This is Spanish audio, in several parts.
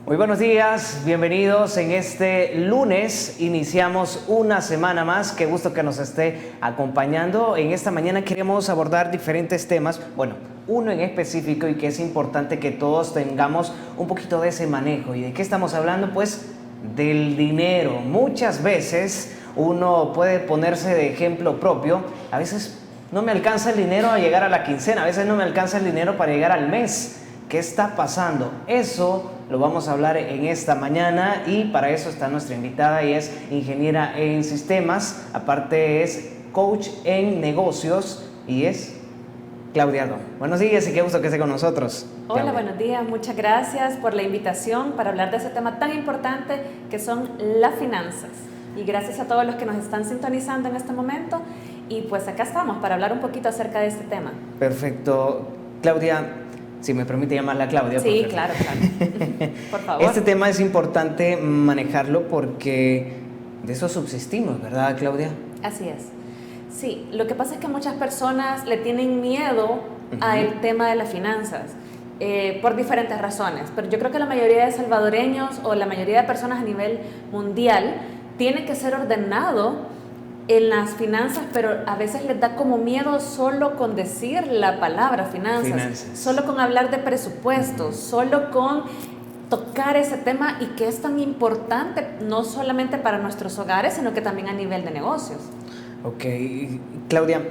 Muy buenos días, bienvenidos en este lunes. Iniciamos una semana más. Qué gusto que nos esté acompañando. En esta mañana queremos abordar diferentes temas. Bueno, uno en específico y que es importante que todos tengamos un poquito de ese manejo. ¿Y de qué estamos hablando? Pues del dinero. Muchas veces uno puede ponerse de ejemplo propio. A veces no me alcanza el dinero a llegar a la quincena. A veces no me alcanza el dinero para llegar al mes. ¿Qué está pasando? Eso lo vamos a hablar en esta mañana y para eso está nuestra invitada y es ingeniera en sistemas, aparte es coach en negocios y es Claudia Ardón. Buenos días y qué gusto que esté con nosotros. Hola, Claudia. buenos días, muchas gracias por la invitación para hablar de ese tema tan importante que son las finanzas. Y gracias a todos los que nos están sintonizando en este momento y pues acá estamos para hablar un poquito acerca de este tema. Perfecto. Claudia, si me permite llamarla Claudia. Sí, claro. Por favor. Este tema es importante manejarlo porque de eso subsistimos, ¿verdad, Claudia? Así es. Sí, lo que pasa es que muchas personas le tienen miedo al tema de las finanzas por diferentes razones, pero yo creo que la mayoría de salvadoreños o la mayoría de personas a nivel mundial tiene que ser ordenado en las finanzas, pero a veces les da como miedo solo con decir la palabra finanzas. Solo con hablar de presupuestos, solo con tocar ese tema y que es tan importante no solamente para nuestros hogares, sino que también a nivel de negocios. Ok, Claudia,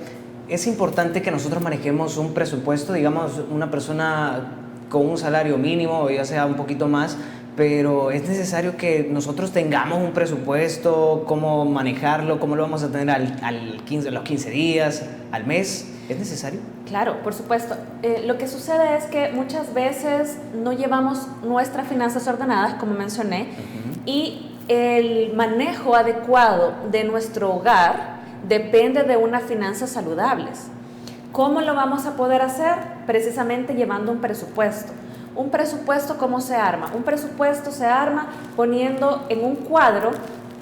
es importante que nosotros manejemos un presupuesto, digamos, una persona con un salario mínimo o ya sea un poquito más, pero es necesario que nosotros tengamos un presupuesto, cómo manejarlo, cómo lo vamos a tener a los 15 días, al mes. ¿Es necesario? Claro, por supuesto. Lo que sucede es que muchas veces no llevamos nuestras finanzas ordenadas, como mencioné, y el manejo adecuado de nuestro hogar depende de unas finanzas saludables. ¿Cómo lo vamos a poder hacer? Precisamente llevando un presupuesto. ¿Un presupuesto cómo se arma? Un presupuesto se arma poniendo en un cuadro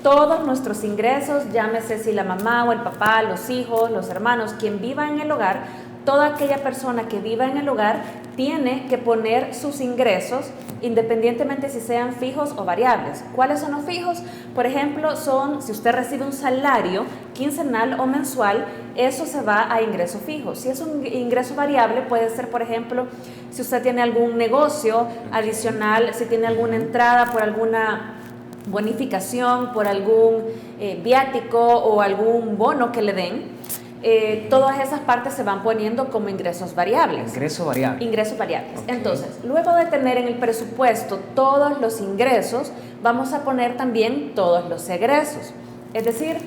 todos nuestros ingresos, llámese si la mamá o el papá, los hijos, los hermanos, quien viva en el hogar, toda aquella persona que viva en el hogar tiene que poner sus ingresos independientemente si sean fijos o variables. ¿Cuáles son los fijos? Por ejemplo, son si usted recibe un salario quincenal o mensual, eso se va a ingreso fijo. Si es un ingreso variable, puede ser, por ejemplo, si usted tiene algún negocio adicional, si tiene alguna entrada por alguna bonificación, por algún viático o algún bono que le den, todas esas partes se van poniendo como ingresos variables. Ingresos variables. Ingresos variables. Okay. Entonces, luego de tener en el presupuesto todos los ingresos, vamos a poner también todos los egresos. Es decir,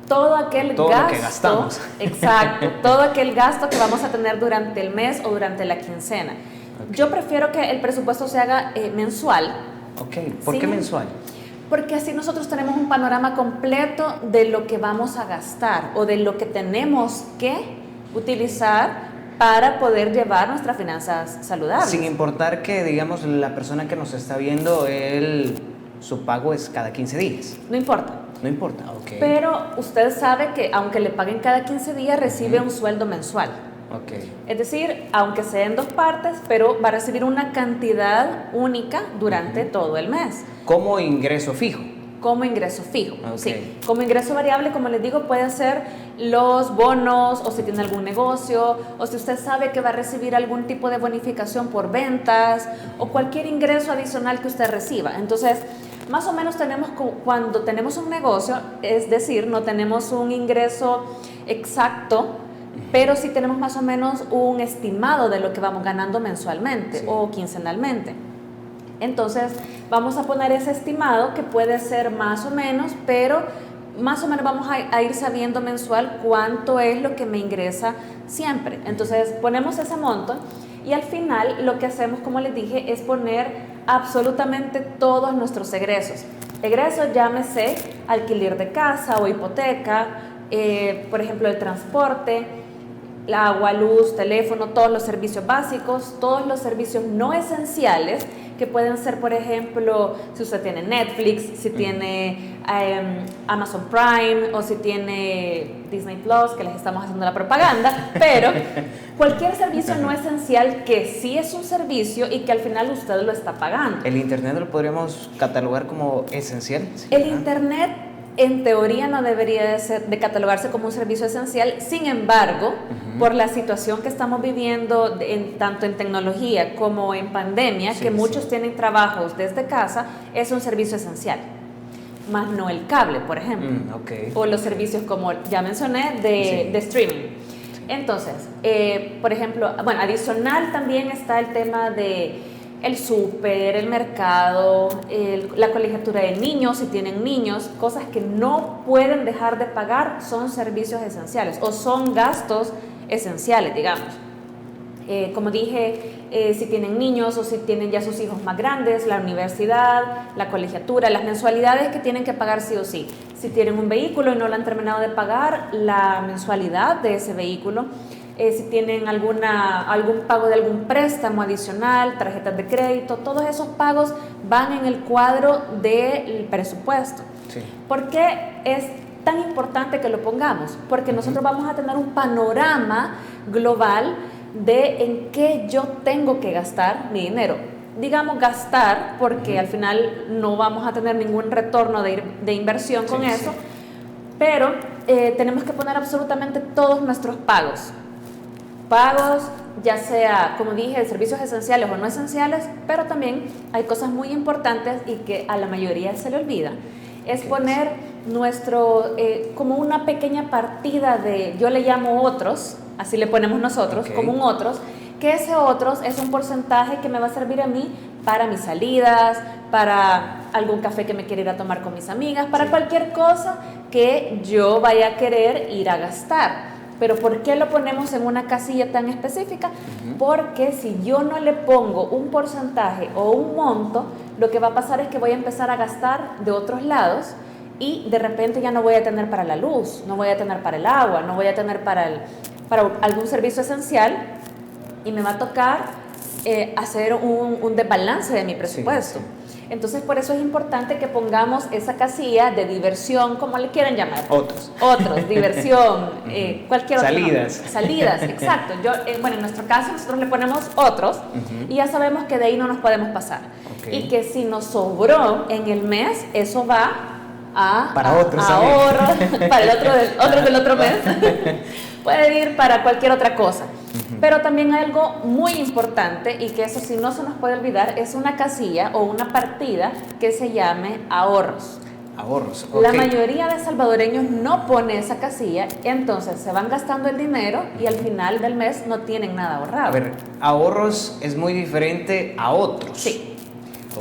todo aquel gasto. Lo que gastamos. Exacto, todo aquel gasto que vamos a tener durante el mes o durante la quincena. Okay. Yo prefiero que el presupuesto se haga mensual. Ok, ¿por qué mensual? Porque así nosotros tenemos un panorama completo de lo que vamos a gastar o de lo que tenemos que utilizar para poder llevar nuestras finanzas saludables. Sin importar que, digamos, la persona que nos está viendo, su pago es cada 15 días. No importa. No importa, ok. Pero usted sabe que aunque le paguen cada 15 días, recibe un sueldo mensual. Okay. Es decir, aunque sea en dos partes, pero va a recibir una cantidad única durante todo el mes. Como ingreso fijo. Como ingreso fijo, okay. Sí. Como ingreso variable, como les digo, puede ser los bonos o si tiene algún negocio o si usted sabe que va a recibir algún tipo de bonificación por ventas o cualquier ingreso adicional que usted reciba. Entonces, más o menos tenemos, cuando tenemos un negocio, es decir, no tenemos un ingreso exacto, pero sí tenemos más o menos un estimado de lo que vamos ganando mensualmente o quincenalmente. Entonces, vamos a poner ese estimado que puede ser más o menos, pero más o menos vamos a ir sabiendo mensual cuánto es lo que me ingresa siempre. Entonces, ponemos ese monto y al final lo que hacemos, como les dije, es poner absolutamente todos nuestros egresos. Egresos, llámese alquiler de casa o hipoteca, por ejemplo, el transporte, la agua, luz, teléfono, todos los servicios básicos, todos los servicios no esenciales que pueden ser, por ejemplo, si usted tiene Netflix, si tiene Amazon Prime o si tiene Disney Plus, que les estamos haciendo la propaganda, pero Cualquier servicio no esencial que sí es un servicio y que al final usted lo está pagando. ¿El Internet lo podríamos catalogar como esencial? Sí, El Internet en teoría no debería de catalogarse como un servicio esencial, sin embargo, por la situación que estamos viviendo tanto en tecnología como en pandemia, que muchos tienen trabajos desde casa, es un servicio esencial. Más no el cable, por ejemplo, o los servicios como ya mencioné de streaming. Entonces, por ejemplo, bueno, adicional también está el tema de el súper, el mercado, la colegiatura de niños, si tienen niños, cosas que no pueden dejar de pagar, son servicios esenciales o son gastos esenciales, digamos. Como dije, si tienen niños o si tienen ya sus hijos más grandes, la universidad, la colegiatura, las mensualidades que tienen que pagar sí o sí. Si tienen un vehículo y no lo han terminado de pagar, la mensualidad de ese vehículo. Si tienen algún pago de algún préstamo adicional, tarjetas de crédito, todos esos pagos van en el cuadro del presupuesto. Sí. ¿Por qué es tan importante que lo pongamos? Porque nosotros vamos a tener un panorama global de en qué yo tengo que gastar mi dinero. Digamos gastar, porque al final no vamos a tener ningún retorno de inversión con eso, pero tenemos que poner absolutamente todos nuestros pagos, ya sea, como dije, de servicios esenciales o no esenciales, pero también hay cosas muy importantes y que a la mayoría se le olvida. Es poner como una pequeña partida yo le llamo otros, así le ponemos nosotros, como un otros, que ese otros es un porcentaje que me va a servir a mí para mis salidas, para algún café que me quiera ir a tomar con mis amigas, para cualquier cosa que yo vaya a querer ir a gastar. Pero ¿por qué lo ponemos en una casilla tan específica? Porque si yo no le pongo un porcentaje o un monto, lo que va a pasar es que voy a empezar a gastar de otros lados y de repente ya no voy a tener para la luz, no voy a tener para el agua, no voy a tener para algún servicio esencial y me va a tocar hacer un desbalance de mi presupuesto. Sí. Entonces, por eso es importante que pongamos esa casilla de diversión, como le quieran llamar. Otros, diversión, cualquier otra. Salidas, exacto. Bueno, en nuestro caso nosotros le ponemos otros y ya sabemos que de ahí no nos podemos pasar. Y que si nos sobró en el mes, eso va para otros ahorros, para el otro del otro mes. Puede ir para cualquier otra cosa. Pero también hay algo muy importante y que eso sí no se nos puede olvidar, es una casilla o una partida que se llame ahorros. Ahorros, La mayoría de salvadoreños no pone esa casilla, entonces se van gastando el dinero y al final del mes no tienen nada ahorrado. A ver, ahorros es muy diferente a otros. Sí.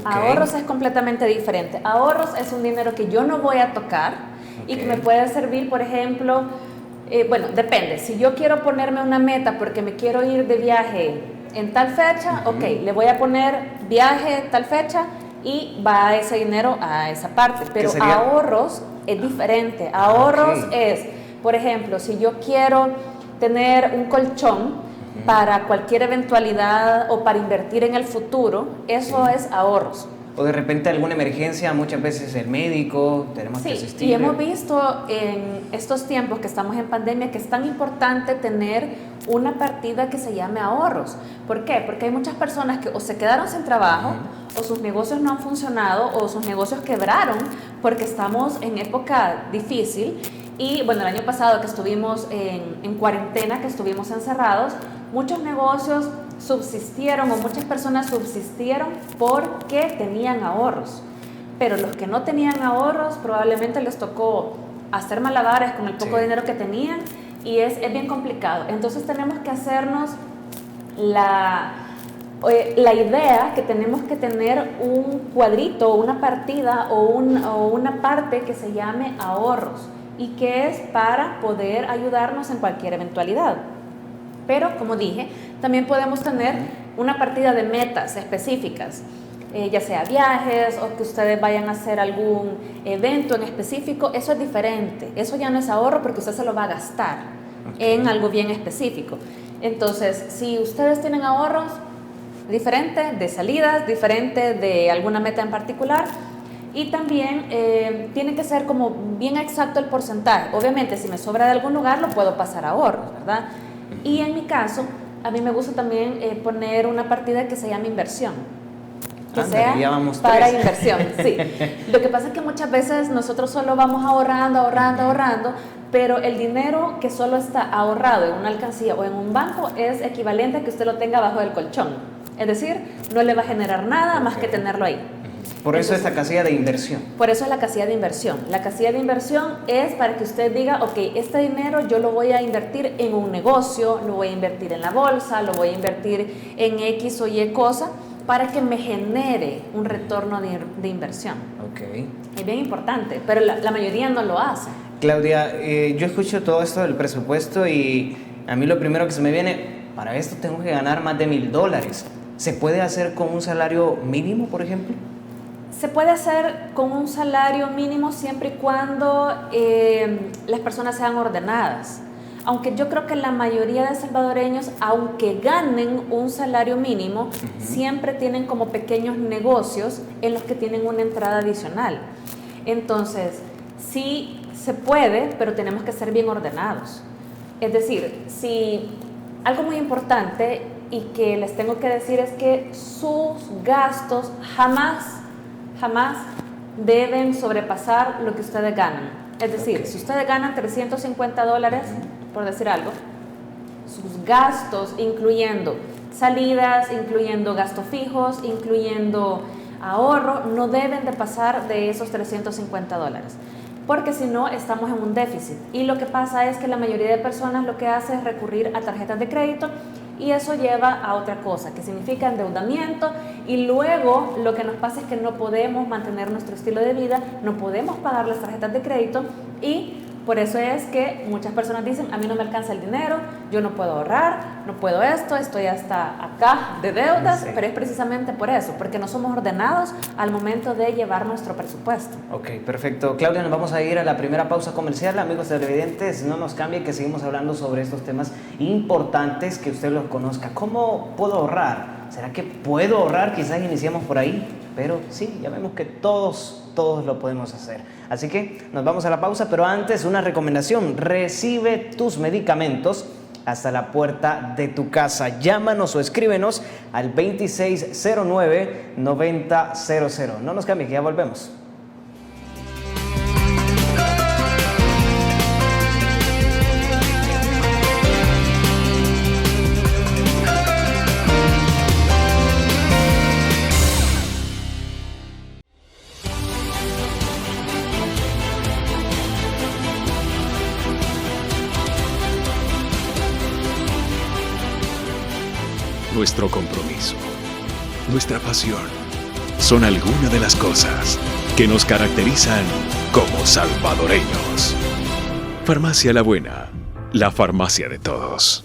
Ahorros es completamente diferente. Ahorros es un dinero que yo no voy a tocar y que me puede servir, por ejemplo, bueno, depende. Si yo quiero ponerme una meta porque me quiero ir de viaje en tal fecha, le voy a poner viaje tal fecha y va ese dinero a esa parte. Pero ahorros es diferente. Ahorros es, por ejemplo, si yo quiero tener un colchón para cualquier eventualidad o para invertir en el futuro, eso es ahorros. O de repente alguna emergencia, muchas veces el médico, tenemos que asistir. Y hemos visto en estos tiempos que estamos en pandemia que es tan importante tener una partida que se llame ahorros. ¿Por qué? Porque hay muchas personas que o se quedaron sin trabajo, o sus negocios no han funcionado, o sus negocios quebraron, porque estamos en época difícil. Y bueno, el año pasado que estuvimos en cuarentena, que estuvimos encerrados, muchos negocios subsistieron o muchas personas subsistieron porque tenían ahorros, pero los que no tenían ahorros probablemente les tocó hacer malabares con el poco dinero que tenían y es bien complicado. Entonces tenemos que hacernos la idea que tenemos que tener un cuadrito, una partida o una parte que se llame ahorros y que es para poder ayudarnos en cualquier eventualidad. Pero, como dije, también podemos tener una partida de metas específicas, ya sea viajes o que ustedes vayan a hacer algún evento en específico. Eso es diferente. Eso ya no es ahorro porque usted se lo va a gastar en algo bien específico. Entonces, si ustedes tienen ahorros, diferente de salidas, diferente de alguna meta en particular, y también tiene que ser como bien exacto el porcentaje. Obviamente, si me sobra de algún lugar, lo puedo pasar a ahorros, ¿verdad? Y en mi caso, a mí me gusta también poner una partida que se llama inversión. Que Ándale, sea para 3. inversión, sí. Lo que pasa es que muchas veces nosotros solo vamos ahorrando, pero el dinero que solo está ahorrado en una alcancía o en un banco es equivalente a que usted lo tenga abajo del colchón. Es decir, no le va a generar nada más que tenerlo ahí. Por eso esta casilla de inversión. Por eso es la casilla de inversión. La casilla de inversión es para que usted diga, ok, este dinero yo lo voy a invertir en un negocio, lo voy a invertir en la bolsa, lo voy a invertir en X o Y cosa, para que me genere un retorno de inversión. Okay. Es bien importante, pero la mayoría no lo hace. Claudia, yo escucho todo esto del presupuesto y a mí lo primero que se me viene, para esto tengo que ganar más de $1,000. ¿Se puede hacer con un salario mínimo, por ejemplo? Se puede hacer con un salario mínimo siempre y cuando las personas sean ordenadas. Aunque yo creo que la mayoría de salvadoreños, aunque ganen un salario mínimo, siempre tienen como pequeños negocios en los que tienen una entrada adicional. Entonces, sí se puede, pero tenemos que ser bien ordenados. Es decir, si algo muy importante y que les tengo que decir es que sus gastos jamás deben sobrepasar lo que ustedes ganan. Es decir, si ustedes ganan $350, por decir algo, sus gastos, incluyendo salidas, incluyendo gastos fijos, incluyendo ahorro, no deben de pasar de esos $350, porque si no estamos en un déficit. Y lo que pasa es que la mayoría de personas lo que hace es recurrir a tarjetas de crédito y eso lleva a otra cosa, que significa endeudamiento, y luego lo que nos pasa es que no podemos mantener nuestro estilo de vida, no podemos pagar las tarjetas de crédito y por eso es que muchas personas dicen, a mí no me alcanza el dinero, yo no puedo ahorrar, no puedo esto, estoy hasta acá de deudas, sí. Pero es precisamente por eso, porque no somos ordenados al momento de llevar nuestro presupuesto. Ok, perfecto. Claudia, nos vamos a ir a la primera pausa comercial. Amigos televidentes, no nos cambien, que seguimos hablando sobre estos temas importantes, que usted los conozca. ¿Cómo puedo ahorrar? ¿Será que puedo ahorrar? Quizás iniciemos por ahí, pero sí, ya vemos que todos lo podemos hacer. Así que nos vamos a la pausa, pero antes una recomendación: recibe tus medicamentos hasta la puerta de tu casa. Llámanos o escríbenos al 2609-9000. No nos cambie, que ya volvemos. Nuestro compromiso, nuestra pasión, son algunas de las cosas que nos caracterizan como salvadoreños. Farmacia La Buena, la farmacia de todos.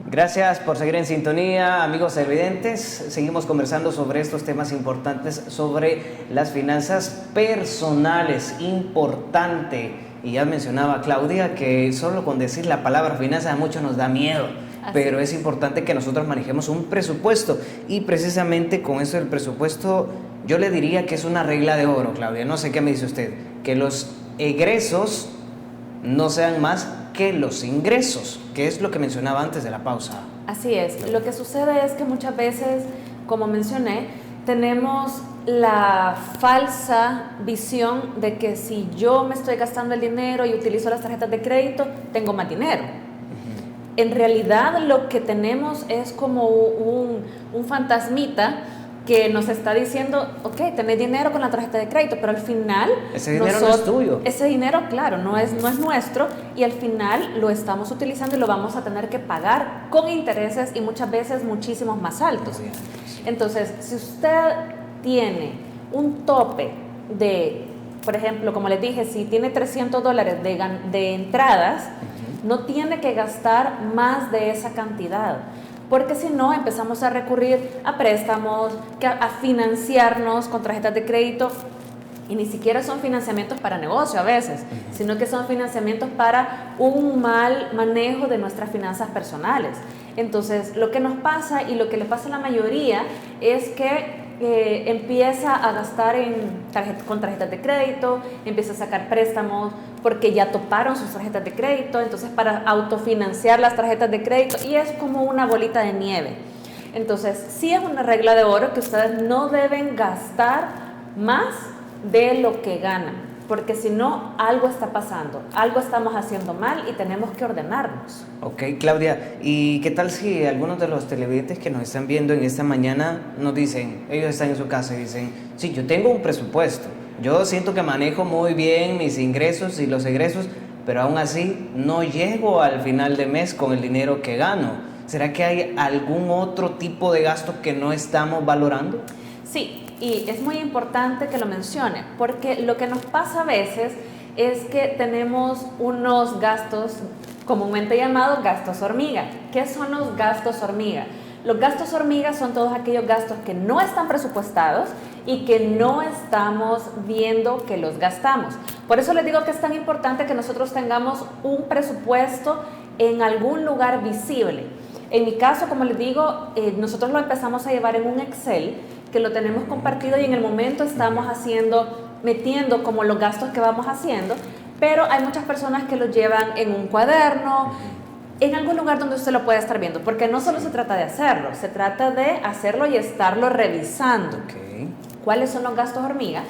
Gracias por seguir en sintonía, amigos televidentes. Seguimos conversando sobre estos temas importantes, sobre las finanzas personales. Importante. Y ya mencionaba Claudia que solo con decir la palabra finanzas a muchos nos da miedo. Pero es importante que nosotros manejemos un presupuesto. Y precisamente con eso del presupuesto, yo le diría que es una regla de oro, Claudia. No sé qué me dice usted. Que los egresos no sean más que los ingresos, que es lo que mencionaba antes de la pausa. Así es. Lo que sucede es que muchas veces, como mencioné, tenemos la falsa visión de que si yo me estoy gastando el dinero y utilizo las tarjetas de crédito, tengo más dinero. En realidad lo que tenemos es como un fantasmita que nos está diciendo, ok, tenés dinero con la tarjeta de crédito, pero al final ese dinero no es tuyo. Ese dinero, claro, no es nuestro, y al final lo estamos utilizando y lo vamos a tener que pagar con intereses y muchas veces muchísimos más altos. Entonces, si usted tiene un tope de, por ejemplo, como les dije, si tiene $300 de entradas, no tiene que gastar más de esa cantidad. Porque si no, empezamos a recurrir a préstamos, a financiarnos con tarjetas de crédito, y ni siquiera son financiamientos para negocio a veces, sino que son financiamientos para un mal manejo de nuestras finanzas personales. Entonces, lo que nos pasa y lo que le pasa a la mayoría es que empieza a gastar con tarjetas de crédito, empieza a sacar préstamos porque ya toparon sus tarjetas de crédito, entonces para autofinanciar las tarjetas de crédito, y es como una bolita de nieve. Entonces, sí es una regla de oro que ustedes no deben gastar más de lo que ganan, porque si no, algo está pasando, algo estamos haciendo mal y tenemos que ordenarnos. Ok, Claudia, ¿y qué tal si algunos de los televidentes que nos están viendo en esta mañana nos dicen, ellos están en su casa y dicen, sí, yo tengo un presupuesto, yo siento que manejo muy bien mis ingresos y los egresos, pero aún así no llego al final de mes con el dinero que gano? ¿Será que hay algún otro tipo de gasto que no estamos valorando? Sí, y es muy importante que lo mencione, porque lo que nos pasa a veces es que tenemos unos gastos comúnmente llamados gastos hormiga. ¿Qué son los gastos hormiga? Los gastos hormiga son todos aquellos gastos que no están presupuestados y que no estamos viendo que los gastamos. Por eso les digo que es tan importante que nosotros tengamos un presupuesto en algún lugar visible. En mi caso, como les digo, nosotros lo empezamos a llevar en un Excel que lo tenemos compartido y en el momento estamos metiendo como los gastos que vamos haciendo, pero hay muchas personas que lo llevan en un cuaderno, en algún lugar donde usted lo pueda estar viendo, porque no solo se trata de hacerlo, se trata de hacerlo y estarlo revisando. Okay. ¿Cuáles son los gastos hormiga?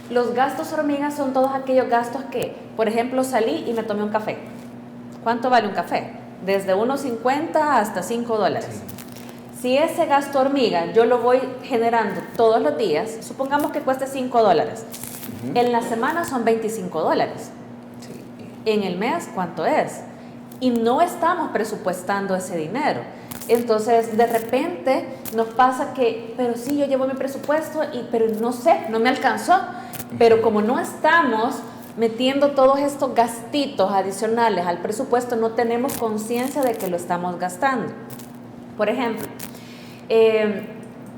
Los gastos hormiga son todos aquellos gastos que, por ejemplo, salí y me tomé un café. ¿Cuánto vale un café? Desde $1.50 hasta $5. Sí. Si ese gasto hormiga yo lo voy generando todos los días, supongamos que cueste $5. En la semana son $25. Sí. En el mes, ¿cuánto es? Y no estamos presupuestando ese dinero. Entonces, de repente nos pasa que, pero sí, yo llevo mi presupuesto, pero no sé, no me alcanzó. Pero como no estamos metiendo todos estos gastitos adicionales al presupuesto, no tenemos conciencia de que lo estamos gastando. Por ejemplo,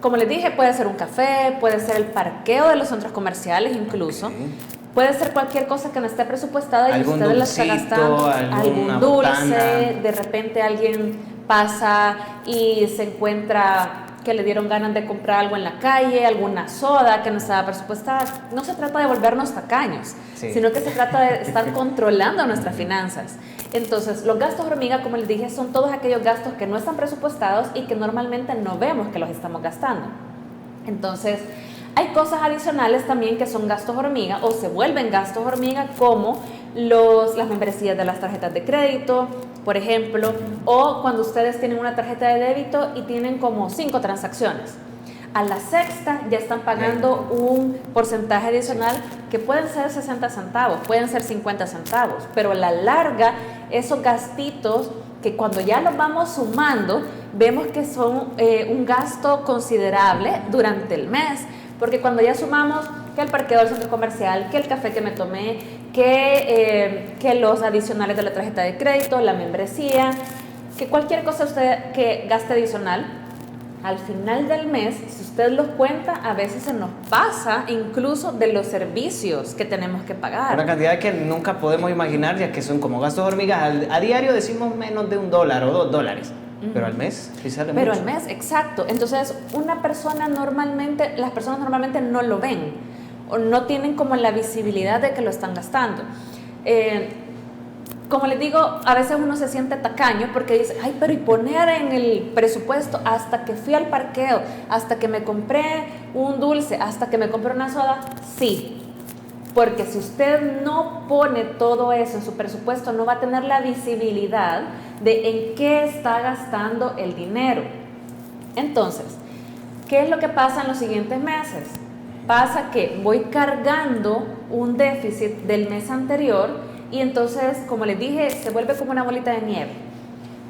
como les dije, puede ser un café, puede ser el parqueo de los centros comerciales incluso. Okay. Puede ser cualquier cosa que no esté presupuestada y ustedes la están gastando. Algún dulce, botana. De repente alguien pasa y se encuentra que le dieron ganas de comprar algo en la calle, alguna soda que no estaba presupuestada. No se trata de volvernos tacaños, sí, sino que se trata de estar controlando nuestras finanzas. Entonces, los gastos hormiga, como les dije, son todos aquellos gastos que no están presupuestados y que normalmente no vemos que los estamos gastando. Entonces, hay cosas adicionales también que son gastos hormiga o se vuelven gastos hormiga, como las membresías de las tarjetas de crédito, por ejemplo, o cuando ustedes tienen una tarjeta de débito y tienen como 5 transacciones. A la sexta ya están pagando un porcentaje adicional que pueden ser 60 centavos, pueden ser 50 centavos, pero a la larga esos gastitos que cuando ya los vamos sumando, vemos que son un gasto considerable durante el mes, porque cuando ya sumamos que el parqueo del centro comercial, que el café que me tomé, que los adicionales de la tarjeta de crédito, la membresía, que cualquier cosa usted que gaste adicional, al final del mes, si usted los cuenta, a veces se nos pasa incluso de los servicios que tenemos que pagar. Una cantidad que nunca podemos imaginar, ya que son como gastos hormigas. A diario decimos menos de $1 o $2. Pero al mes sí sale mucho. Pero al mes, exacto. Entonces, las personas normalmente no lo ven o no tienen como la visibilidad de que lo están gastando. Como les digo, a veces uno se siente tacaño porque dice, ay, pero y poner en el presupuesto hasta que fui al parqueo, hasta que me compré un dulce, hasta que me compré una soda. Sí, porque si usted no pone todo eso en su presupuesto, no va a tener la visibilidad de en qué está gastando el dinero. Entonces, ¿qué es lo que pasa en los siguientes meses? Pasa que voy cargando un déficit del mes anterior y entonces, como les dije, se vuelve como una bolita de nieve.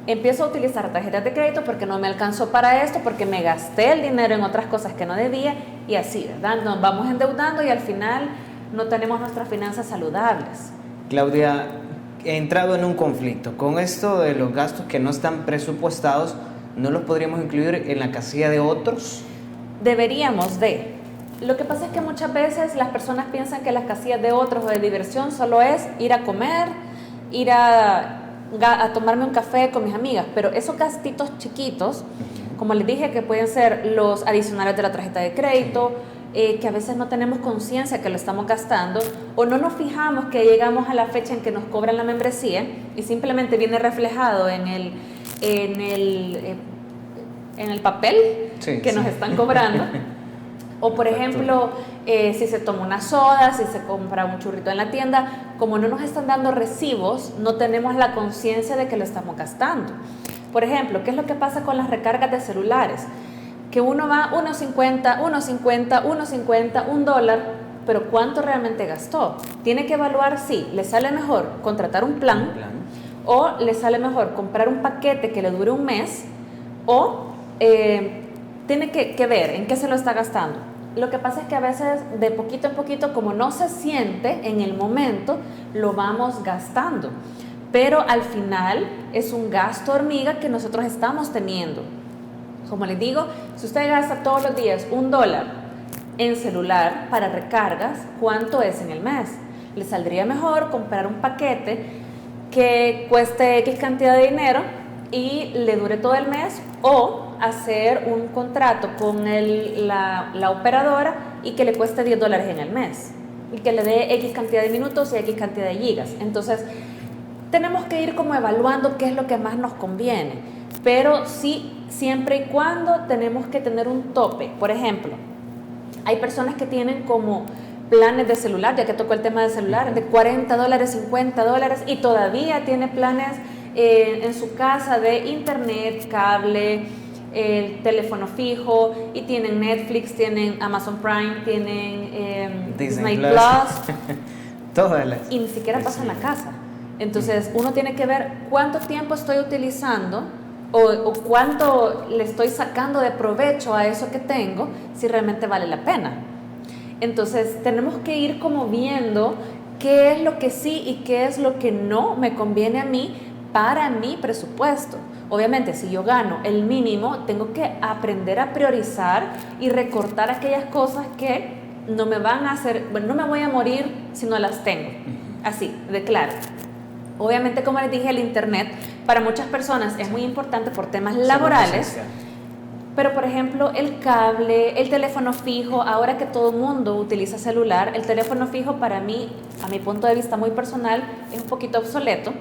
Empiezo a utilizar tarjetas de crédito porque no me alcanzó para esto, porque me gasté el dinero en otras cosas que no debía y así, ¿verdad? Nos vamos endeudando y al final no tenemos nuestras finanzas saludables. Claudia, he entrado en un conflicto. Con esto de los gastos que no están presupuestados, ¿no los podríamos incluir en la casilla de otros? Deberíamos de. Lo que pasa es que muchas veces las personas piensan que las casillas de otros o de diversión solo es ir a comer, ir a a tomarme un café con mis amigas, pero esos gastitos chiquitos, como les dije, que pueden ser los adicionales de la tarjeta de crédito, que a veces no tenemos conciencia que lo estamos gastando, o no nos fijamos que llegamos a la fecha en que nos cobran la membresía y simplemente viene reflejado en el papel que nos están cobrando. O por ejemplo, si se toma una soda, si se compra un churrito en la tienda, como no nos están dando recibos, no tenemos la conciencia de que lo estamos gastando. Por ejemplo, ¿qué es lo que pasa con las recargas de celulares? Que uno va 1.50, 1.50, 1.50, $1, pero ¿cuánto realmente gastó? Tiene que evaluar si le sale mejor contratar un plan o le sale mejor comprar un paquete que le dure un mes, o tiene que ver en qué se lo está gastando. Lo que pasa es que a veces de poquito en poquito, como no se siente en el momento, lo vamos gastando. Pero al final es un gasto hormiga que nosotros estamos teniendo. Como les digo, si usted gasta todos los días $1 en celular para recargas, ¿cuánto es en el mes? Le saldría mejor comprar un paquete que cueste X cantidad de dinero y le dure todo el mes, o hacer un contrato con la operadora y que le cueste $10 en el mes y que le dé X cantidad de minutos y X cantidad de gigas. Entonces, tenemos que ir como evaluando qué es lo que más nos conviene, pero sí, siempre y cuando tenemos que tener un tope. Por ejemplo, hay personas que tienen como planes de celular, ya que tocó el tema de celular, de $40, $50, y todavía tiene planes en su casa de internet, cable, el teléfono fijo, y tienen Netflix, tienen Amazon Prime, tienen Disney Plus. Todas las... Y ni siquiera pasa en la casa. Entonces uno tiene que ver cuánto tiempo estoy utilizando o cuánto le estoy sacando de provecho a eso que tengo, si realmente vale la pena. Entonces tenemos que ir como viendo qué es lo que sí y qué es lo que no me conviene a mí para mi presupuesto. Obviamente, si yo gano el mínimo, tengo que aprender a priorizar y recortar aquellas cosas que no me van a hacer, bueno, no me voy a morir si no las tengo. Así, de claro. Obviamente, como les dije, el internet para muchas personas es muy importante por temas laborales, pero por ejemplo el cable, el teléfono fijo, ahora que todo el mundo utiliza celular, el teléfono fijo para mí, a mi punto de vista muy personal, es un poquito obsoleto.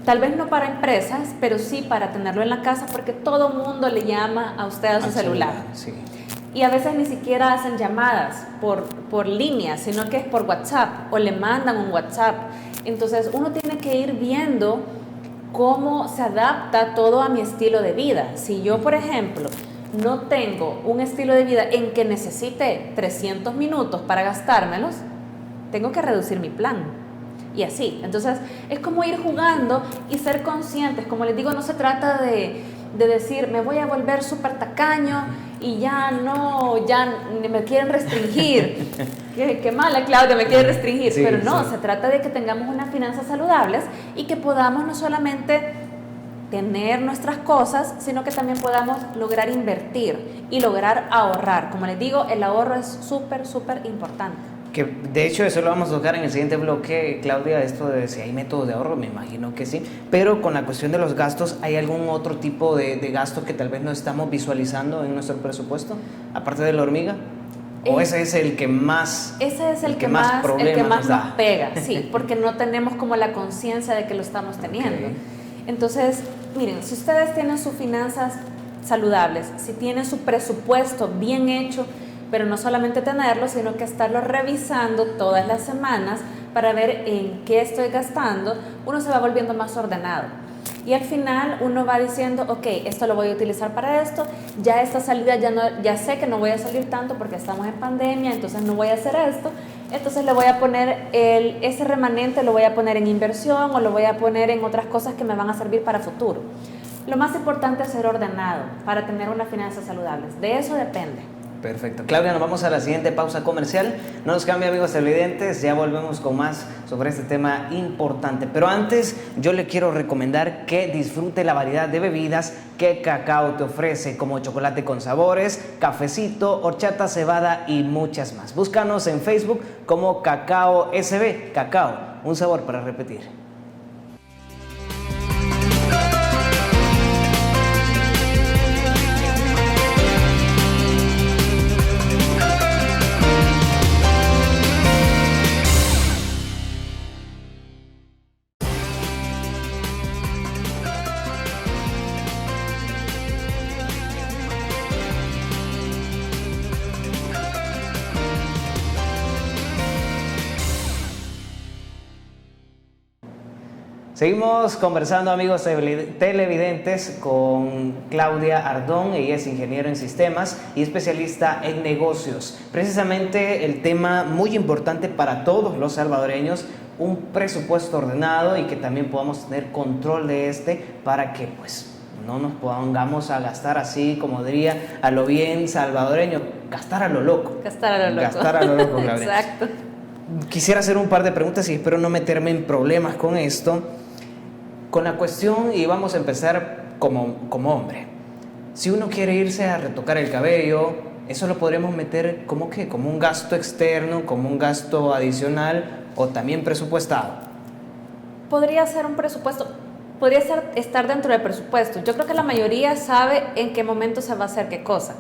Tal vez no para empresas, pero sí para tenerlo en la casa, porque todo el mundo le llama a usted a su celular. Sí. Y a veces ni siquiera hacen llamadas por línea, sino que es por WhatsApp, o le mandan un WhatsApp. Entonces uno tiene que ir viendo cómo se adapta todo a mi estilo de vida. Si yo, por ejemplo, no tengo un estilo de vida en que necesite 300 minutos para gastármelos, tengo que reducir mi plan. Y así. Entonces es como ir jugando y ser conscientes. Como les digo, no se trata de decir me voy a volver súper tacaño y ya me quieren restringir. Qué mala Claudia, me quiere restringir. Sí, pero no, sí. Se trata de que tengamos unas finanzas saludables y que podamos no solamente tener nuestras cosas, sino que también podamos lograr invertir y lograr ahorrar. Como les digo, el ahorro es súper, súper importante. Que de hecho eso lo vamos a tocar en el siguiente bloque, Claudia, esto de si hay métodos de ahorro, me imagino que sí, pero con la cuestión de los gastos, ¿hay algún otro tipo de gasto que tal vez no estamos visualizando en nuestro presupuesto, aparte de la hormiga? ¿O ese es el que más Ese es el que más nos pega, sí, porque no tenemos como la conciencia de que lo estamos teniendo. Okay. Entonces, miren, si ustedes tienen sus finanzas saludables, si tienen su presupuesto bien hecho, pero no solamente tenerlo, sino que estarlo revisando todas las semanas para ver en qué estoy gastando, uno se va volviendo más ordenado. Y al final uno va diciendo, ok, esto lo voy a utilizar para esto, ya esta salida ya sé que no voy a salir tanto porque estamos en pandemia, entonces no voy a hacer esto, entonces le voy a poner ese remanente, lo voy a poner en inversión o lo voy a poner en otras cosas que me van a servir para futuro. Lo más importante es ser ordenado para tener unas finanzas saludables, de eso depende. Perfecto. Claudia, nos vamos a la siguiente pausa comercial. No nos cambie, amigos televidentes, ya volvemos con más sobre este tema importante. Pero antes, yo le quiero recomendar que disfrute la variedad de bebidas que Cacao te ofrece, como chocolate con sabores, cafecito, horchata, cebada y muchas más. Búscanos en Facebook como Cacao SB. Cacao, un sabor para repetir. Seguimos conversando, amigos televidentes, con Claudia Ardón. Ella es ingeniero en sistemas y especialista en negocios. Precisamente el tema muy importante para todos los salvadoreños, un presupuesto ordenado y que también podamos tener control de para que pues no nos pongamos a gastar así, como diría, a lo bien salvadoreño, gastar a lo loco. Gastar a lo loco. Gastar a lo loco, Claudia. Exacto. Quisiera hacer un par de preguntas y espero no meterme en problemas con esto. Con la cuestión, y vamos a empezar como hombre. Si uno quiere irse a retocar el cabello, ¿eso lo podríamos meter como qué? ¿Como un gasto externo, como un gasto adicional o también presupuestado? Podría ser un presupuesto, podría estar dentro del presupuesto. Yo creo que la mayoría sabe en qué momento se va a hacer qué cosa.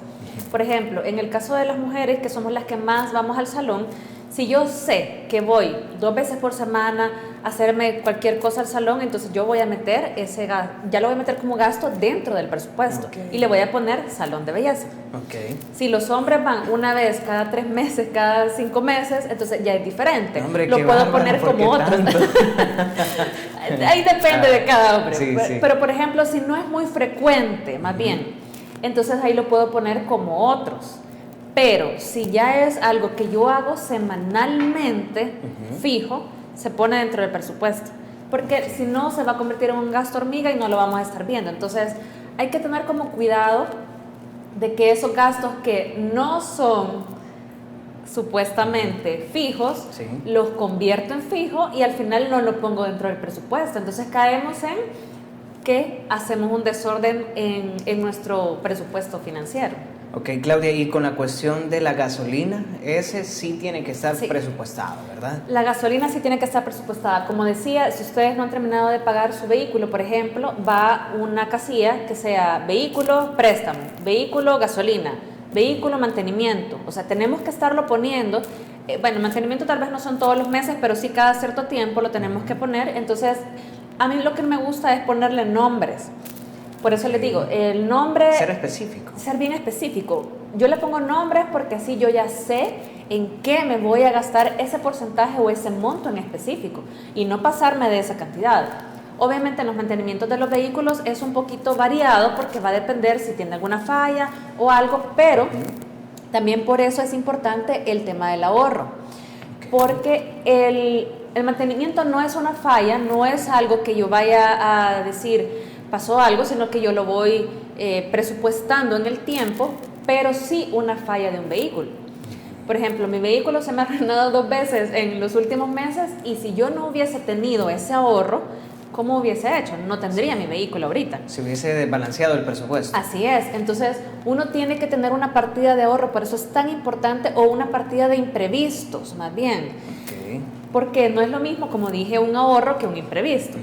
Por ejemplo, en el caso de las mujeres, que somos las que más vamos al salón, si yo sé que voy 2 veces por semana a hacerme cualquier cosa al salón, entonces yo voy a meter ese gasto, ya lo voy a meter como gasto dentro del presupuesto. Okay. Y le voy a poner salón de belleza. Okay. Si los hombres van una vez cada 3 meses, cada 5 meses, entonces ya es diferente. Hombre, lo puedo poner como otro. Ahí depende de cada hombre. Sí, sí. Pero por ejemplo, si no es muy frecuente, más bien, entonces ahí lo puedo poner como otros. Pero si ya es algo que yo hago semanalmente, fijo, se pone dentro del presupuesto. Porque si no, se va a convertir en un gasto hormiga y no lo vamos a estar viendo. Entonces, hay que tener como cuidado de que esos gastos que no son supuestamente fijos, sí, los convierto en fijo y al final no lo pongo dentro del presupuesto. Entonces, caemos en que hacemos un desorden en nuestro presupuesto financiero. Ok, Claudia, y con la cuestión de la gasolina, ese sí tiene que estar presupuestado, ¿verdad? La gasolina sí tiene que estar presupuestada. Como decía, si ustedes no han terminado de pagar su vehículo, por ejemplo, va una casilla que sea vehículo préstamo, vehículo gasolina, vehículo mantenimiento. O sea, tenemos que estarlo poniendo. Bueno, mantenimiento tal vez no son todos los meses, pero sí cada cierto tiempo lo tenemos que poner. Entonces, a mí lo que me gusta es ponerle nombres. Por eso les digo, el nombre... Ser específico. Ser bien específico. Yo le pongo nombres porque así yo ya sé en qué me voy a gastar ese porcentaje o ese monto en específico y no pasarme de esa cantidad. Obviamente en los mantenimientos de los vehículos es un poquito variado porque va a depender si tiene alguna falla o algo, pero también por eso es importante el tema del ahorro. Porque el mantenimiento no es una falla, no es algo que yo vaya a decir pasó algo, sino que yo lo voy presupuestando en el tiempo, pero sí una falla de un vehículo. Por ejemplo, mi vehículo se me ha arruinado 2 veces en los últimos meses y si yo no hubiese tenido ese ahorro, ¿cómo hubiese hecho? No tendría mi vehículo ahorita. Se hubiese desbalanceado el presupuesto. Así es. Entonces, uno tiene que tener una partida de ahorro, por eso es tan importante, o una partida de imprevistos, más bien. Okay. Porque no es lo mismo, como dije, un ahorro que un imprevisto.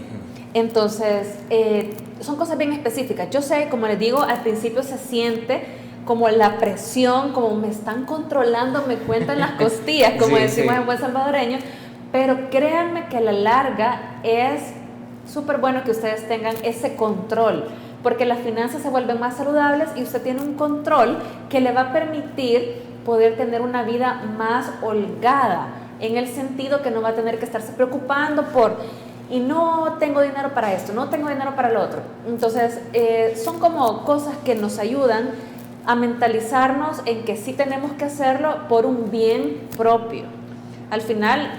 Entonces, son cosas bien específicas. Yo sé, como les digo, al principio se siente como la presión, como me están controlando, me cuentan las costillas, como sí, decimos sí, en buen salvadoreño, pero créanme que a la larga es súper bueno que ustedes tengan ese control, porque las finanzas se vuelven más saludables y usted tiene un control que le va a permitir poder tener una vida más holgada, en el sentido que no va a tener que estarse preocupando y no tengo dinero para esto, no tengo dinero para lo otro. Entonces, son como cosas que nos ayudan a mentalizarnos en que sí tenemos que hacerlo por un bien propio. Al final,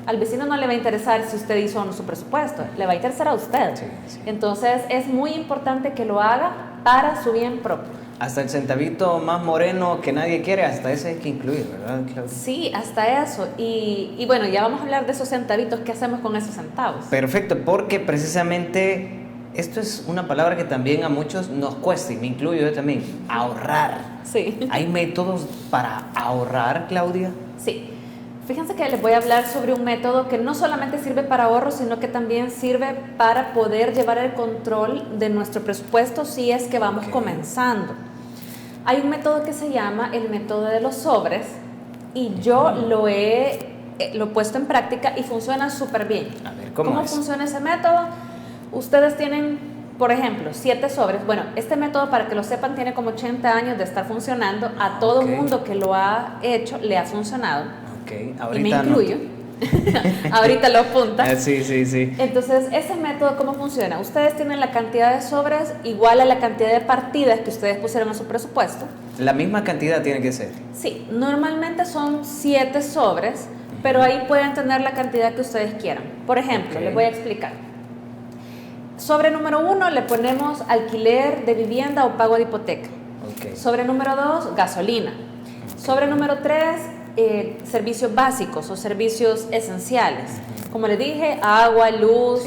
al vecino no le va a interesar si usted hizo o no su presupuesto, le va a interesar a usted. Sí, sí. Entonces, es muy importante que lo haga para su bien propio. Hasta el centavito más moreno que nadie quiere, hasta ese hay que incluir, ¿verdad, Claudia? Sí, hasta eso. Y bueno, ya vamos a hablar de esos centavitos. ¿Qué hacemos con esos centavos? Perfecto, porque precisamente esto es una palabra que también a muchos nos cuesta, y me incluyo yo también, ahorrar. Sí. ¿Hay métodos para ahorrar, Claudia? Sí. Fíjense que les voy a hablar sobre un método que no solamente sirve para ahorro, sino que también sirve para poder llevar el control de nuestro presupuesto si es que vamos comenzando. Hay un método que se llama el método de los sobres y yo lo he puesto en práctica y funciona súper bien. A ver, ¿cómo es? funciona ese método? Ustedes tienen, por ejemplo, 7 sobres. Bueno, este método, para que lo sepan, tiene como 80 años de estar funcionando. A todo mundo que lo ha hecho le ha funcionado. Ok, ahorita y me incluyo. Ahorita lo apunta. Sí, sí, sí. Entonces, ese método, ¿cómo funciona? Ustedes tienen la cantidad de sobres igual a la cantidad de partidas que ustedes pusieron en su presupuesto. La misma cantidad tiene que ser. Sí, normalmente son 7 sobres, pero ahí pueden tener la cantidad que ustedes quieran. Por ejemplo, les voy a explicar. Sobre número 1 le ponemos alquiler de vivienda o pago de hipoteca. Sobre número 2, gasolina. Sobre número 3, servicios básicos o servicios esenciales. Como les dije, agua, luz,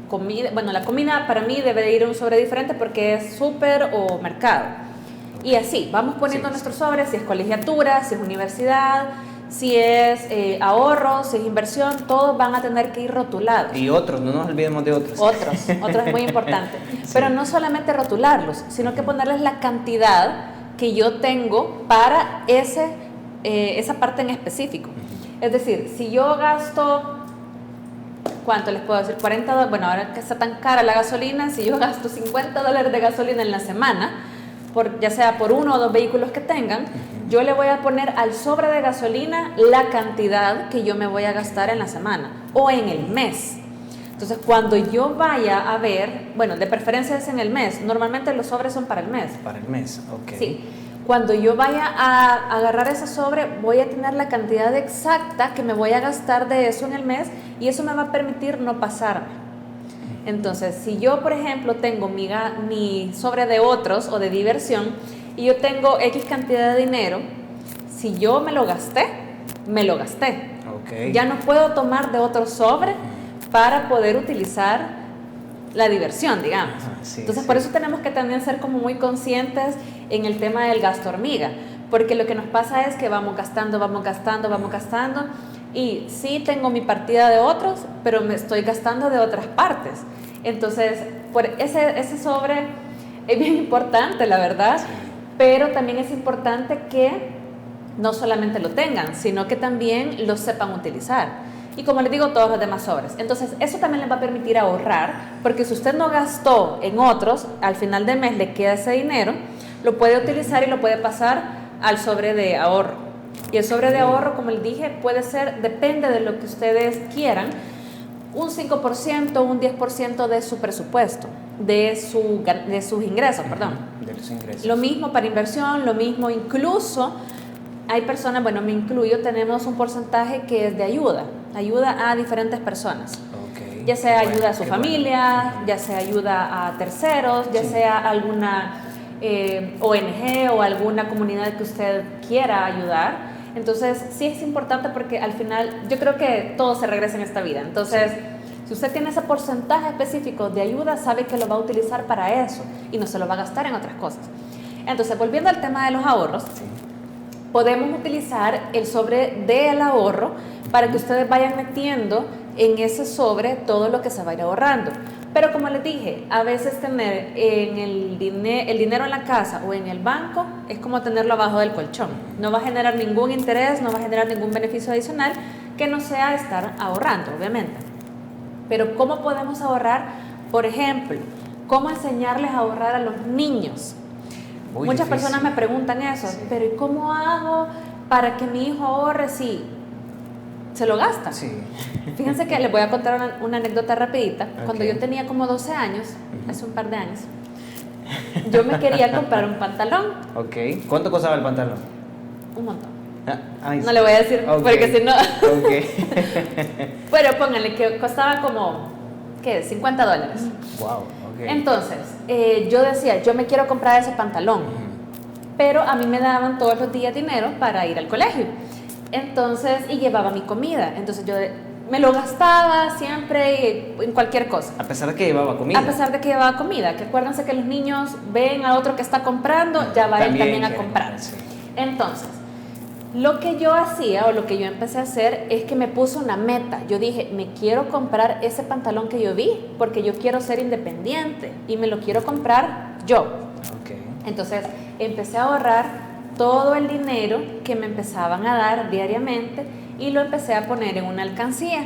comida. Bueno, la comida para mí debe de ir en un sobre diferente porque es súper o mercado. Y así, vamos poniendo nuestros sobres, si es colegiatura, si es universidad, si es ahorro, si es inversión, todos van a tener que ir rotulados. Y otros, no nos olvidemos de otros. Otros es muy importante. Pero no solamente rotularlos, sino que ponerles la cantidad que yo tengo para esa parte en específico. Es decir, si yo gasto, ¿cuánto les puedo decir? $40, bueno, ahora que está tan cara la gasolina, si yo gasto $50 de gasolina en la semana, ya sea por 1 o 2 vehículos que tengan, yo le voy a poner al sobre de gasolina la cantidad que yo me voy a gastar en la semana o en el mes. Entonces, cuando yo vaya a ver, bueno, de preferencia es en el mes, normalmente los sobres son para el mes. Para el mes, ok. Sí. Cuando yo vaya a agarrar ese sobre, voy a tener la cantidad exacta que me voy a gastar de eso en el mes y eso me va a permitir no pasarme. Entonces, si yo, por ejemplo, tengo mi sobre de otros o de diversión y yo tengo X cantidad de dinero, si yo me lo gasté, me lo gasté. Okay. Ya no puedo tomar de otro sobre para poder utilizar la diversión, digamos. Entonces, por eso tenemos que también ser como muy conscientes en el tema del gasto hormiga, porque lo que nos pasa es que vamos gastando y sí tengo mi partida de otros, pero me estoy gastando de otras partes. Entonces, por ese sobre es bien importante, la verdad, pero también es importante que no solamente lo tengan, sino que también lo sepan utilizar. Y como les digo, todos los demás sobres. Entonces, eso también les va a permitir ahorrar, porque si usted no gastó en otros, al final del mes le queda ese dinero, lo puede utilizar y lo puede pasar al sobre de ahorro. Y el sobre de ahorro, como les dije, puede ser, depende de lo que ustedes quieran, un 5%, un 10% de su presupuesto, de sus ingresos, perdón. De los ingresos. Lo mismo para inversión, lo mismo incluso, hay personas, bueno, me incluyo, tenemos un porcentaje que es de ayuda a diferentes personas. Okay. Ya sea ayuda a su familia, ya sea ayuda a terceros, ya sea alguna ONG o alguna comunidad que usted quiera ayudar. Entonces, sí es importante porque al final yo creo que todo se regresa en esta vida. Entonces, si usted tiene ese porcentaje específico de ayuda, sabe que lo va a utilizar para eso y no se lo va a gastar en otras cosas. Entonces, volviendo al tema de los ahorros, podemos utilizar el sobre del ahorro para que ustedes vayan metiendo en ese sobre todo lo que se va a ir ahorrando. Pero como les dije, a veces tener el dinero en la casa o en el banco es como tenerlo abajo del colchón. No va a generar ningún interés, no va a generar ningún beneficio adicional que no sea estar ahorrando, obviamente. Pero ¿cómo podemos ahorrar? Por ejemplo, ¿cómo enseñarles a ahorrar a los niños? Muchas personas me preguntan eso, pero ¿y cómo hago para que mi hijo ahorre si se lo gasta? Sí. Fíjense que les voy a contar una anécdota rapidita. Cuando yo tenía como 12 años, hace un par de años, yo me quería comprar un pantalón. Ok. ¿Cuánto costaba el pantalón? Un montón. Ay, no le voy a decir, porque si no... Ok. Bueno, pónganle que costaba como, ¿qué? $50. Wow. Entonces, yo decía, yo me quiero comprar ese pantalón, pero a mí me daban todos los días dinero para ir al colegio. Entonces, y llevaba mi comida. Entonces, yo me lo gastaba siempre en cualquier cosa. A pesar de que llevaba comida. A pesar de que llevaba comida. Que acuérdense que los niños ven a otro que está comprando, ya va él también a comprar. Sí. Entonces, lo que yo hacía o lo que yo empecé a hacer es que me puse una meta. Yo dije, me quiero comprar ese pantalón que yo vi porque yo quiero ser independiente y me lo quiero comprar yo. Okay. Entonces empecé a ahorrar todo el dinero que me empezaban a dar diariamente y lo empecé a poner en una alcancía.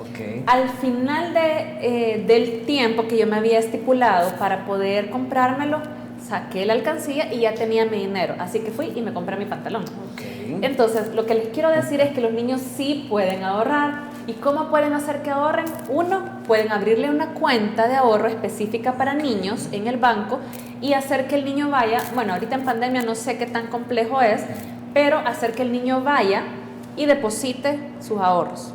Okay. Al final del tiempo que yo me había estipulado para poder comprármelo, saqué la alcancía y ya tenía mi dinero. Así que fui y me compré mi pantalón. Okay. Entonces, lo que les quiero decir es que los niños sí pueden ahorrar. ¿Y cómo pueden hacer que ahorren? Uno, pueden abrirle una cuenta de ahorro específica para niños en el banco y hacer que el niño vaya, bueno, ahorita en pandemia no sé qué tan complejo es, pero hacer que el niño vaya y deposite sus ahorros.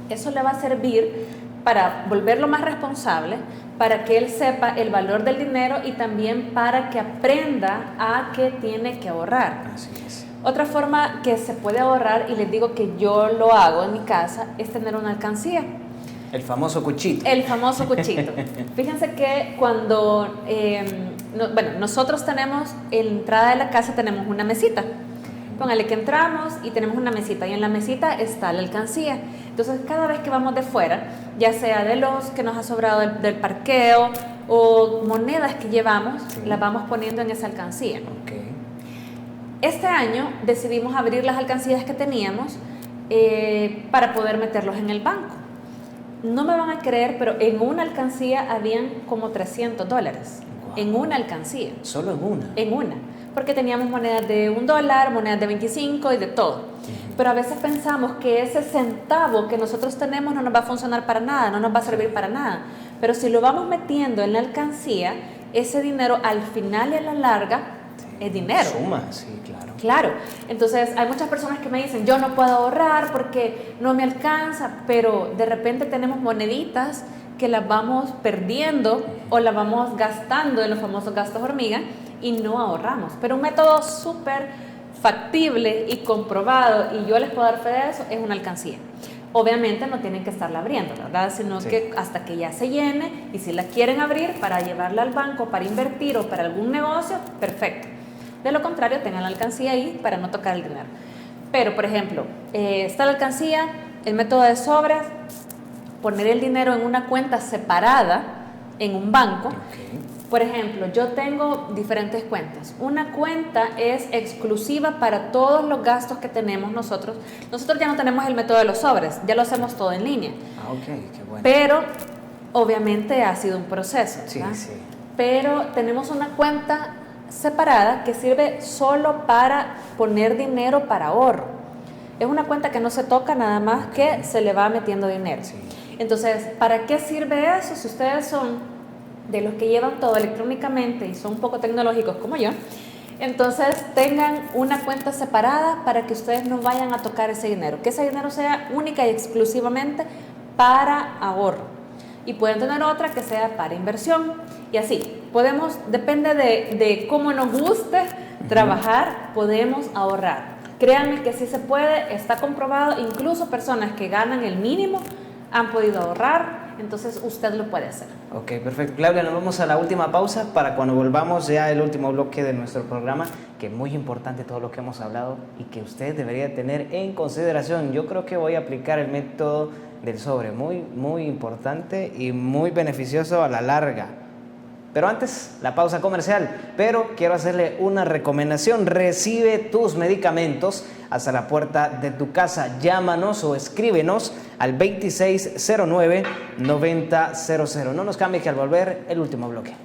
Eso le va a servir para volverlo más responsable, para que él sepa el valor del dinero y también para que aprenda a que tiene que ahorrar. Así es. Otra forma que se puede ahorrar, y les digo que yo lo hago en mi casa, es tener una alcancía. El famoso cuchito. El famoso cuchito. Fíjense que cuando, nosotros tenemos, en la entrada de la casa tenemos una mesita. Póngale que entramos y tenemos una mesita y en la mesita está la alcancía. Entonces cada vez que vamos de fuera, ya sea de los que nos ha sobrado del parqueo o monedas que llevamos, las vamos poniendo en esa alcancía. Okay. Este año decidimos abrir las alcancías que teníamos para poder meterlos en el banco. No me van a creer, pero en una alcancía habían como $300. Wow. En una alcancía. ¿Solo en una? En una. Porque teníamos monedas de $1, monedas de 25 y de todo. Pero a veces pensamos que ese centavo que nosotros tenemos no nos va a funcionar para nada, no nos va a servir para nada. Pero si lo vamos metiendo en la alcancía, ese dinero al final y a la larga es dinero. Suma, sí, claro. Claro. Entonces hay muchas personas que me dicen, yo no puedo ahorrar porque no me alcanza, pero de repente tenemos moneditas que las vamos perdiendo o las vamos gastando en los famosos gastos hormiga y no ahorramos. Pero un método súper factible y comprobado, y yo les puedo dar fe de eso, es una alcancía. Obviamente no tienen que estarla abriendo, ¿verdad? Sino que hasta que ya se llene, y si la quieren abrir para llevarla al banco, para invertir o para algún negocio, perfecto. De lo contrario, tengan la alcancía ahí para no tocar el dinero. Pero, por ejemplo, está la alcancía, el método de sobres, poner el dinero en una cuenta separada en un banco. Okay. Por ejemplo, yo tengo diferentes cuentas. Una cuenta es exclusiva para todos los gastos que tenemos nosotros. Nosotros ya no tenemos el método de los sobres, ya lo hacemos todo en línea. Ah, ok, qué bueno. Pero, obviamente, ha sido un proceso, ¿verdad? Sí, sí. Pero tenemos una cuenta separada que sirve solo para poner dinero para ahorro. Es una cuenta que no se toca, nada más que se le va metiendo dinero. Sí. Entonces, ¿para qué sirve eso? Si ustedes son de los que llevan todo electrónicamente y son un poco tecnológicos como yo, entonces tengan una cuenta separada para que ustedes no vayan a tocar ese dinero, que ese dinero sea única y exclusivamente para ahorro, y pueden tener otra que sea para inversión, y así podemos, depende de cómo nos guste trabajar, podemos ahorrar. Créanme que sí se puede, está comprobado, incluso personas que ganan el mínimo han podido ahorrar. Entonces usted lo puede hacer. Ok, perfecto. Claudia, nos vamos a la última pausa para cuando volvamos ya el último bloque de nuestro programa, que es muy importante todo lo que hemos hablado y que usted debería tener en consideración. Yo creo que voy a aplicar el método del sobre, muy importante y muy beneficioso a la larga. Pero antes, la pausa comercial. Pero quiero hacerle una recomendación. Recibe tus medicamentos hasta la puerta de tu casa. Llámanos o escríbenos al 2609-9000. No nos cambie, que al volver, el último bloque.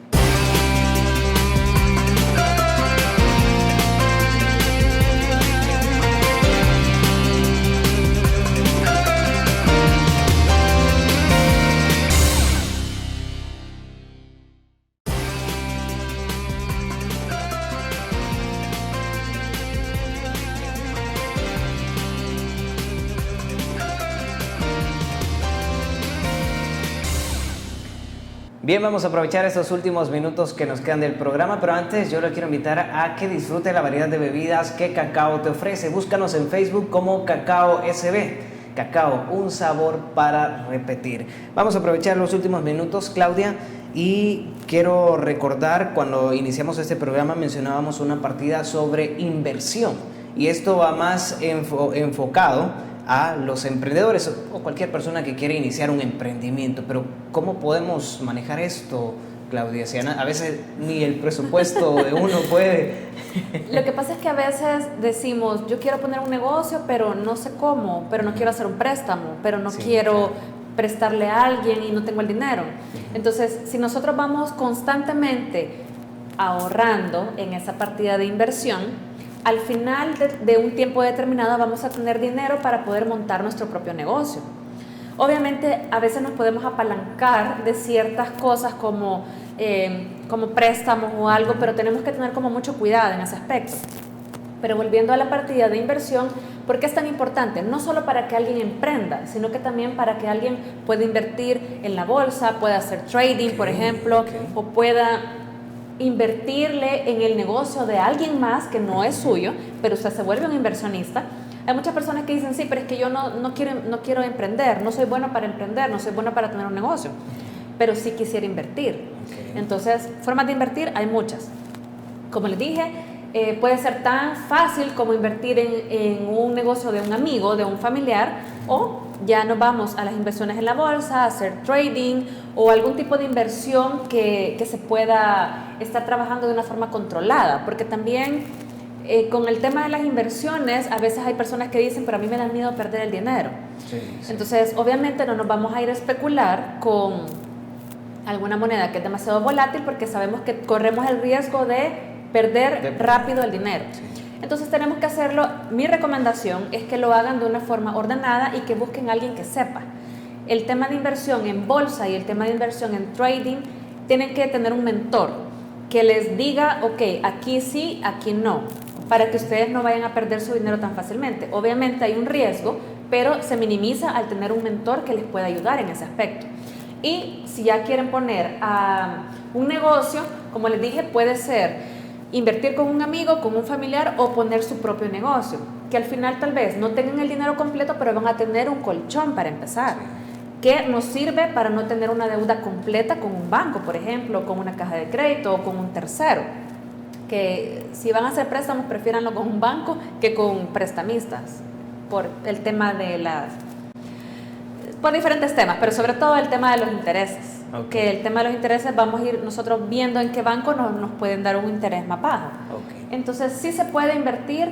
Bien, vamos a aprovechar estos últimos minutos que nos quedan del programa, pero antes yo le quiero invitar a que disfrute la variedad de bebidas que Cacao te ofrece. Búscanos en Facebook como Cacao SB. Cacao, un sabor para repetir. Vamos a aprovechar los últimos minutos, Claudia, y quiero recordar, cuando iniciamos este programa mencionábamos una partida sobre inversión, y esto va más enfocado a los emprendedores o cualquier persona que quiere iniciar un emprendimiento. Pero ¿cómo podemos manejar esto, Claudia? Si a veces ni el presupuesto de uno puede. Lo que pasa es que a veces decimos, yo quiero poner un negocio, pero no sé cómo, pero no quiero hacer un préstamo, pero no quiero prestarle a alguien y no tengo el dinero. Entonces, si nosotros vamos constantemente ahorrando en esa partida de inversión, al final de un tiempo determinado vamos a tener dinero para poder montar nuestro propio negocio. Obviamente a veces nos podemos apalancar de ciertas cosas como préstamos o algo, pero tenemos que tener como mucho cuidado en ese aspecto. Pero volviendo a la partida de inversión, ¿por qué es tan importante? No solo para que alguien emprenda, sino que también para que alguien pueda invertir en la bolsa, pueda hacer trading, por ejemplo, o pueda invertirle en el negocio de alguien más que no es suyo, pero usted se vuelve un inversionista. Hay muchas personas que dicen, sí, pero es que yo no quiero emprender, no soy bueno para emprender, no soy bueno para tener un negocio, pero sí quisiera invertir. Entonces, formas de invertir hay muchas. Como les dije, puede ser tan fácil como invertir en un negocio de un amigo, de un familiar, o ya nos vamos a las inversiones en la bolsa, a hacer trading o algún tipo de inversión que se pueda estar trabajando de una forma controlada, porque también con el tema de las inversiones a veces hay personas que dicen, pero a mí me da miedo perder el dinero. Sí. Entonces obviamente no nos vamos a ir a especular con alguna moneda que es demasiado volátil, porque sabemos que corremos el riesgo de perder rápido el dinero. Sí. Entonces tenemos que hacerlo. Mi recomendación es que lo hagan de una forma ordenada y que busquen a alguien que sepa. El tema de inversión en bolsa y el tema de inversión en trading tienen que tener un mentor que les diga, ok, aquí sí, aquí no, para que ustedes no vayan a perder su dinero tan fácilmente. Obviamente hay un riesgo, pero se minimiza al tener un mentor que les pueda ayudar en ese aspecto. Y si ya quieren poner un negocio, como les dije, puede ser invertir con un amigo, con un familiar o poner su propio negocio, que al final tal vez no tengan el dinero completo, pero van a tener un colchón para empezar, que nos sirve para no tener una deuda completa con un banco, por ejemplo, con una caja de crédito o con un tercero, que si van a hacer préstamos, prefiéranlo con un banco que con prestamistas, por el tema de por diferentes temas, pero sobre todo el tema de los intereses. Okay. Que el tema de los intereses vamos a ir nosotros viendo en qué banco nos pueden dar un interés más bajo. Okay. Entonces sí se puede invertir,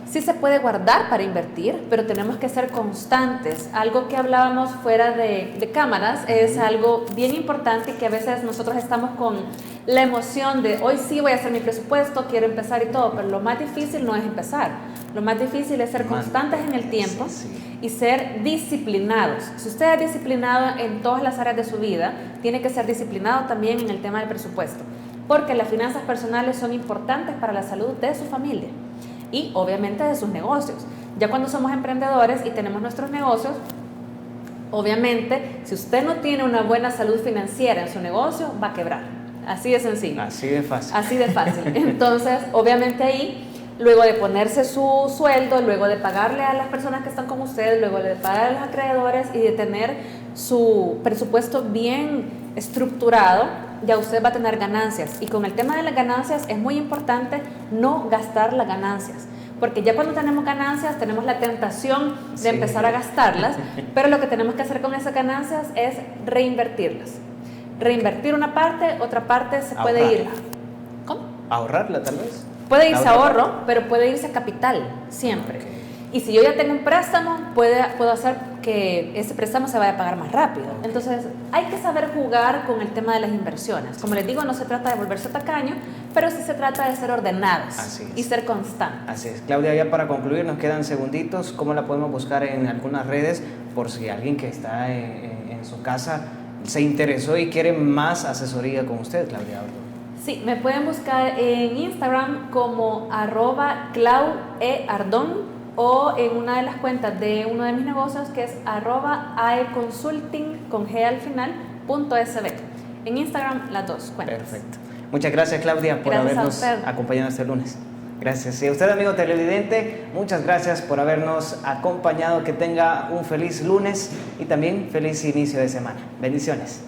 sí se puede guardar para invertir, pero tenemos que ser constantes. Algo que hablábamos fuera de cámaras es algo bien importante, y que a veces nosotros estamos con la emoción de hoy sí voy a hacer mi presupuesto, quiero empezar y todo, pero lo más difícil no es empezar. Lo más difícil es ser constantes en el tiempo y ser disciplinados. Si usted es disciplinado en todas las áreas de su vida, tiene que ser disciplinado también en el tema del presupuesto, porque las finanzas personales son importantes para la salud de su familia y obviamente de sus negocios. Ya cuando somos emprendedores y tenemos nuestros negocios, obviamente si usted no tiene una buena salud financiera en su negocio, va a quebrar. Así de sencillo. Así de fácil. Así de fácil. Entonces, obviamente ahí, luego de ponerse su sueldo, luego de pagarle a las personas que están con usted, luego de pagar a los acreedores y de tener su presupuesto bien estructurado, ya usted va a tener ganancias. Y con el tema de las ganancias es muy importante no gastar las ganancias, porque ya cuando tenemos ganancias tenemos la tentación de empezar a gastarlas, pero lo que tenemos que hacer con esas ganancias es reinvertirlas. Reinvertir una parte, otra parte se puede ir. ¿Cómo? Ahorrarla tal vez. Puede irse a ahorro, pero puede irse a capital, siempre. Okay. Y si yo ya tengo un préstamo, puedo hacer que ese préstamo se vaya a pagar más rápido. Okay. Entonces, hay que saber jugar con el tema de las inversiones. Como les digo, no se trata de volverse tacaño, pero sí se trata de ser ordenados y ser constantes. Así es. Claudia, ya para concluir, nos quedan segunditos. ¿Cómo la podemos buscar en algunas redes? Por si alguien que está en su casa se interesó y quiere más asesoría con usted, Claudia. Sí, me pueden buscar en Instagram como @claueardon o en una de las cuentas de uno de mis negocios que es @aeconsulting con G al final, .sb. En Instagram las dos cuentas. Perfecto. Muchas gracias, Claudia, por habernos acompañado este lunes. Gracias. Y a usted, amigo televidente, muchas gracias por habernos acompañado. Que tenga un feliz lunes y también feliz inicio de semana. Bendiciones.